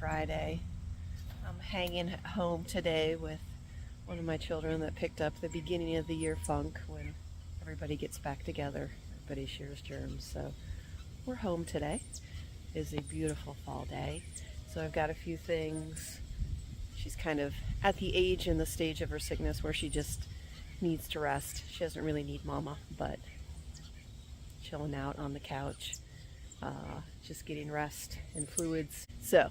Friday. I'm hanging at home today with one of my children that picked up the beginning of the year funk when everybody gets back together. Everybody shares germs. So we're home today. It is a beautiful fall day. So I've got a few things. She's kind of at the age and the stage of her sickness where she just needs to rest. She doesn't really need mama, but chilling out on the couch, just getting rest and fluids. So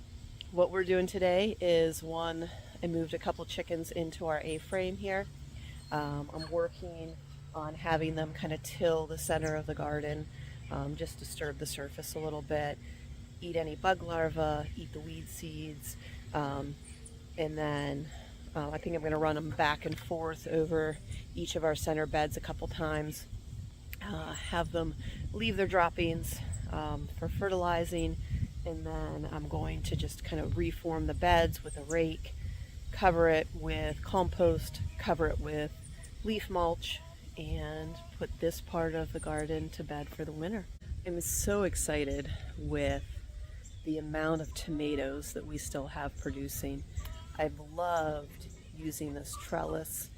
what we're doing today is I moved a couple chickens into our A-frame here. I'm working on having them kind of till the center of the garden, just disturb the surface a little bit, eat any bug larvae, eat the weed seeds, and then I think I'm going to run them back and forth over each of our center beds a couple times, have them leave their droppings for fertilizing, and then I'm going to just kind of reform the beds with a rake, cover it with compost, cover it with leaf mulch, and put this part of the garden to bed for the winter. I'm so excited with the amount of tomatoes that we still have producing. I've loved using this trellis.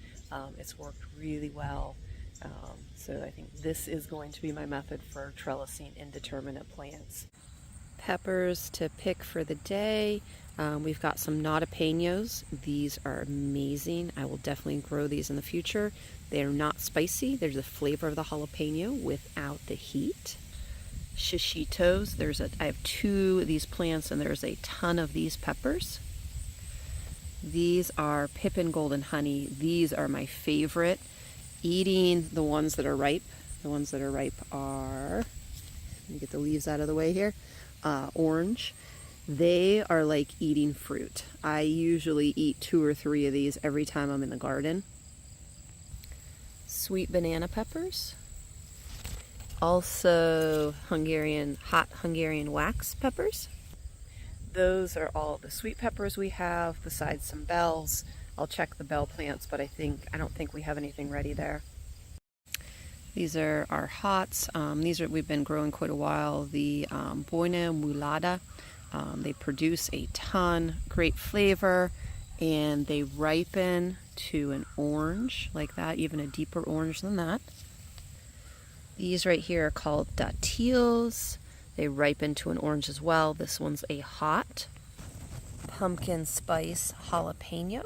It's worked really well. So I think this is going to be my method for trellising indeterminate plants. Peppers to pick for the day. We've got some nadapeños. These are amazing. I will definitely grow these in the future. They are not spicy. They're the flavor of the jalapeno without the heat. Shishitos. I have 2 of these plants, and there's a ton of these peppers. These are Pippin Golden Honey. These are my favorite. Eating the ones that are ripe. The ones that are ripe are, let me get the leaves out of the way here, orange. They are like eating fruit. I usually eat 2 or 3 of these every time I'm in the garden. Sweet banana peppers. Also hot Hungarian wax peppers. Those are all the sweet peppers we have, besides some bells. I'll check the bell plants, but I don't think we have anything ready there. These are our hots. We've been growing quite a while. The Boina Mulata. They produce a ton, great flavor, and they ripen to an orange like that, even a deeper orange than that. These right here are called Datiles. They ripen to an orange as well. This one's a hot pumpkin spice jalapeno.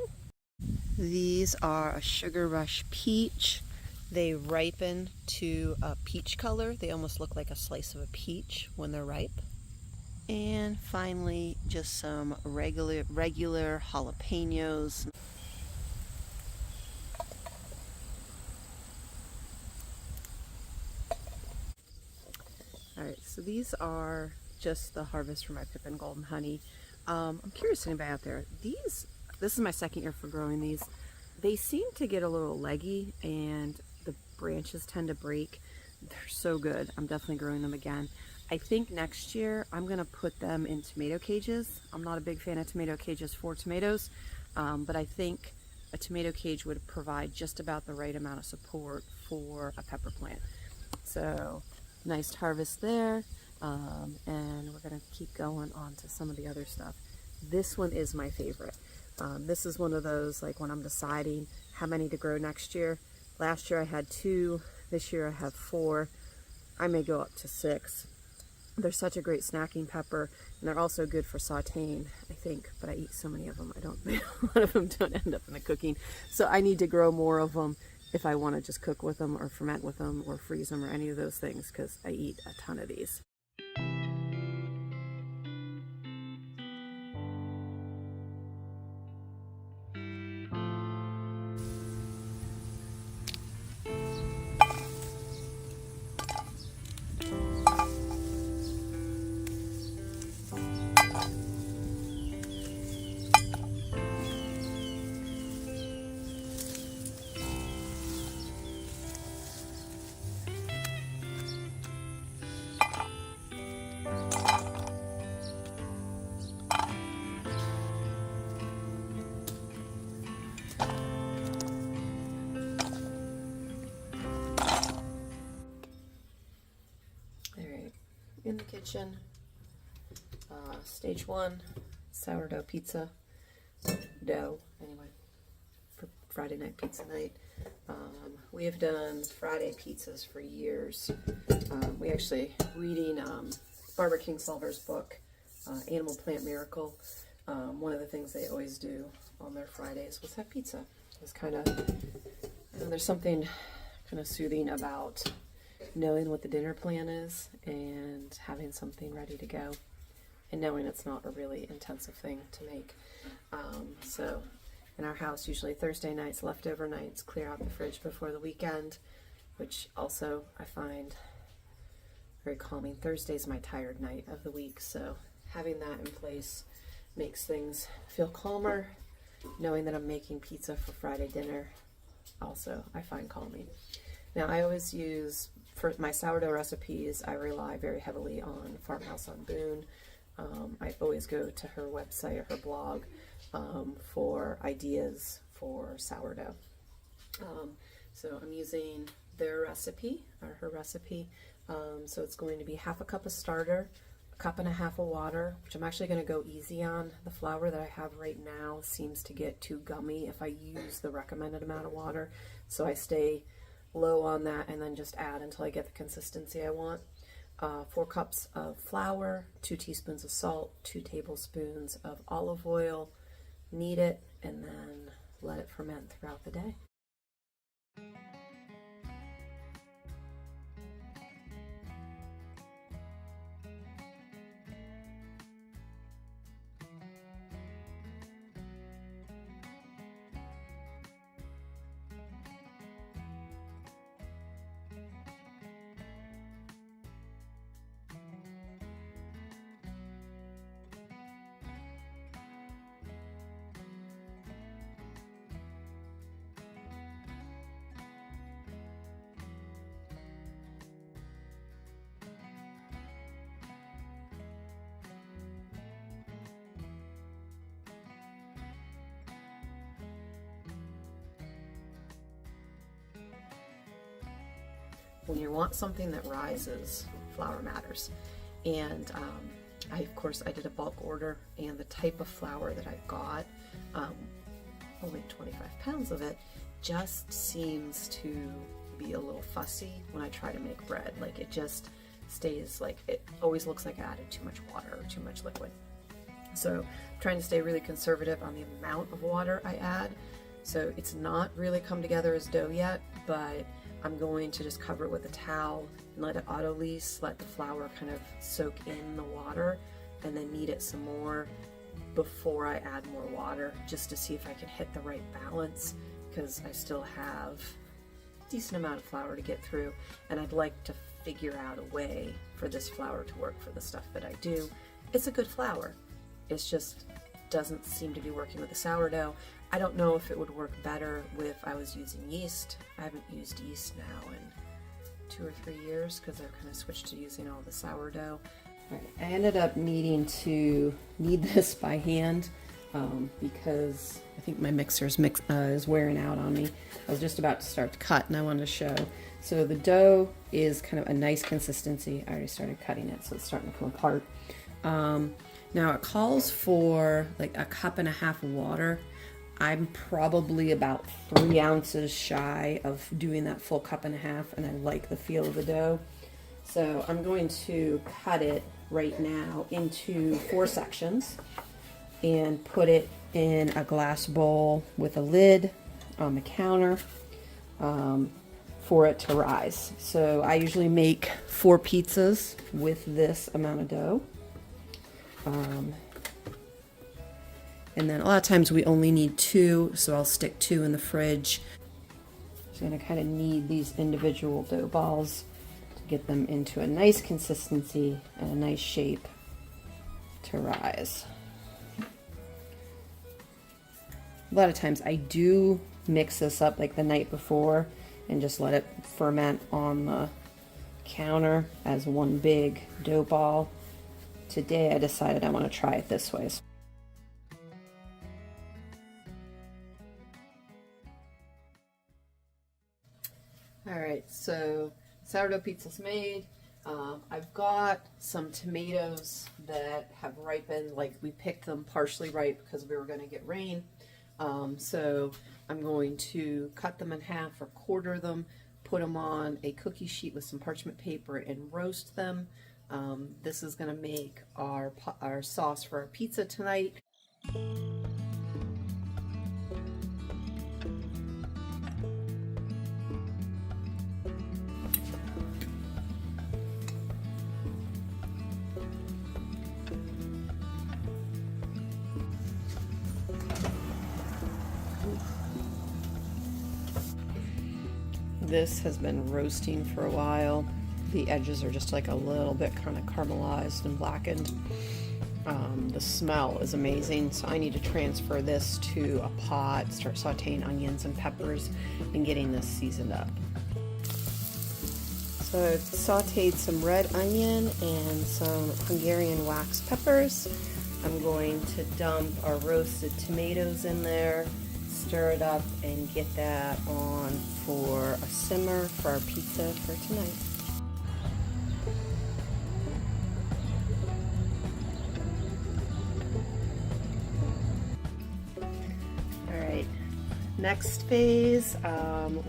These are a Sugar Rush peach. They ripen to a peach color. They almost look like a slice of a peach when they're ripe. And finally, just some regular jalapenos. Alright, so these are just the harvest from my Pippin Golden Honey. I'm curious, anybody out there, this is my second year for growing these. They seem to get a little leggy and the branches tend to break. They're so good. I'm definitely growing them again. I think next year I'm going to put them in tomato cages. I'm not a big fan of tomato cages for tomatoes, but I think a tomato cage would provide just about the right amount of support for a pepper plant. So nice harvest there, and we're going to keep going on to some of the other stuff. This one is my favorite. This is one of those, like when I'm deciding how many to grow next year. Last year I had 2, this year I have 4. I may go up to 6. They're such a great snacking pepper, and they're also good for sauteing, I think, but I eat so many of them, a lot of them don't end up in the cooking. So I need to grow more of them if I want to just cook with them or ferment with them or freeze them or any of those things, because I eat a ton of these. In the kitchen, stage 1, sourdough pizza dough, anyway, for Friday night pizza night. We have done Friday pizzas for years. We actually, reading Barbara Kingsolver's book, Animal Plant Miracle, one of the things they always do on their Fridays was have pizza. It's kind of, there's something kind of soothing about knowing what the dinner plan is and having something ready to go and knowing it's not a really intensive thing to make. So in our house, usually Thursday nights, leftover nights, clear out the fridge before the weekend, which also I find very calming. Thursday's my tired night of the week, so having that in place makes things feel calmer. Knowing that I'm making pizza for Friday dinner also I find calming. Now I always use, for my sourdough recipes, I rely very heavily on Farmhouse on Boone. I always go to her website or her blog for ideas for sourdough. So I'm using their recipe, or her recipe. So it's going to be half a cup of starter, a cup and a half of water, which I'm actually going to go easy on. The flour that I have right now seems to get too gummy if I use the recommended amount of water. So I stay low on that and then just add until I get the consistency I want. 4 cups of flour, 2 teaspoons of salt, 2 tablespoons of olive oil. Knead it and then let it ferment throughout the day. When you want something that rises, flour matters. And I did a bulk order, and the type of flour that I got, only 25 pounds of it, just seems to be a little fussy when I try to make bread. Like it just stays, like it always looks like I added too much water or too much liquid. So I'm trying to stay really conservative on the amount of water I add. So it's not really come together as dough yet, but I'm going to just cover it with a towel and let it auto-lease, let the flour kind of soak in the water, and then knead it some more before I add more water, just to see if I can hit the right balance, because I still have a decent amount of flour to get through, and I'd like to figure out a way for this flour to work for the stuff that I do. It's a good flour. It's just doesn't seem to be working with the sourdough. I don't know if it would work better if I was using yeast. I haven't used yeast now in 2 or 3 years because I've kind of switched to using all the sourdough. All right, I ended up needing to knead this by hand because I think my mixer is wearing out on me. I was just about to start to cut and I wanted to show. So the dough is kind of a nice consistency. I already started cutting it, so it's starting to come apart. Now it calls for like a cup and a half of water. I'm probably about 3 ounces shy of doing that full cup and a half, and I like the feel of the dough. So I'm going to cut it right now into 4 sections and put it in a glass bowl with a lid on the counter for it to rise. So I usually make 4 pizzas with this amount of dough. And then a lot of times we only need 2, so I'll stick 2 in the fridge. So I'm going to kind of knead these individual dough balls to get them into a nice consistency and a nice shape to rise. A lot of times I do mix this up like the night before and just let it ferment on the counter as one big dough ball. Today I decided I want to try it this way. Alright, so sourdough pizza's made. I've got some tomatoes that have ripened, like we picked them partially ripe because we were going to get rain. So I'm going to cut them in half or quarter them, put them on a cookie sheet with some parchment paper and roast them. This is going to make our sauce for our pizza tonight. This has been roasting for a while. The edges are just like a little bit kind of caramelized and blackened. The smell is amazing, so I need to transfer this to a pot, start sauteing onions and peppers and getting this seasoned up. So I've sauteed some red onion and some Hungarian wax peppers. I'm going to dump our roasted tomatoes in there, stir it up, and get that on for a simmer for our pizza for tonight. Alright, next phase,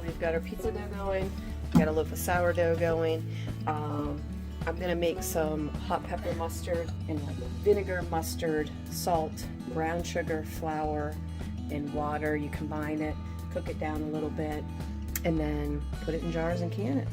we've got our pizza dough going, we've got a loaf of sourdough going. I'm going to make some hot pepper mustard and vinegar, mustard, salt, brown sugar, flour, and water. You combine it, cook it down a little bit, and then put it in jars and can it.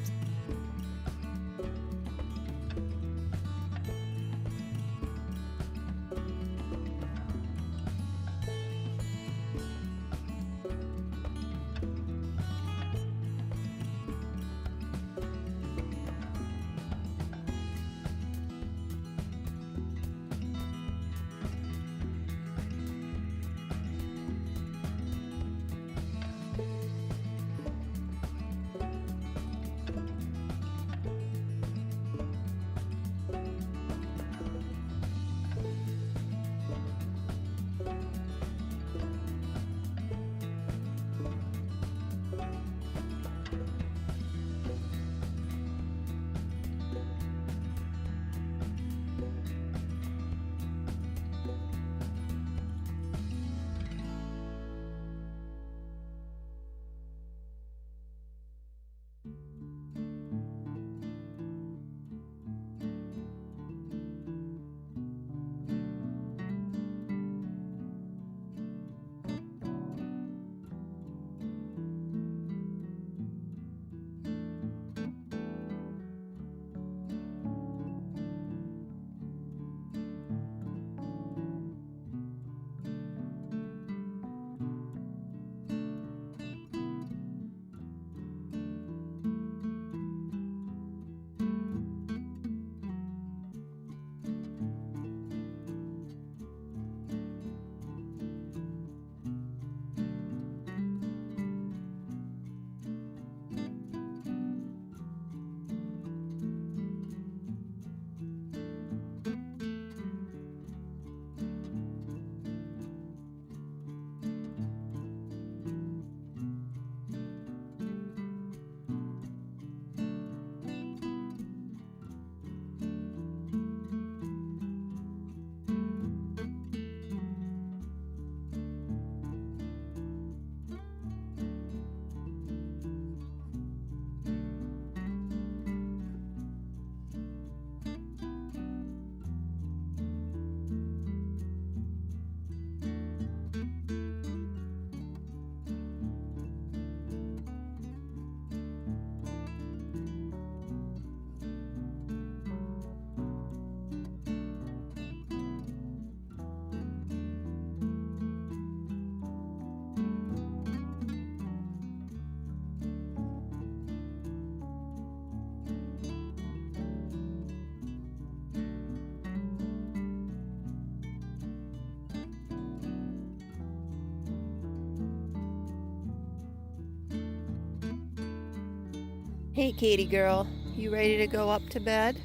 Hey, Katie girl, you ready to go up to bed?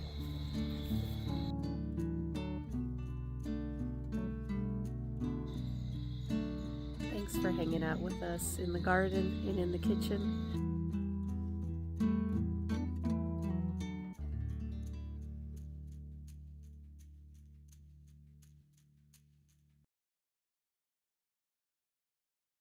Thanks for hanging out with us in the garden and in the kitchen.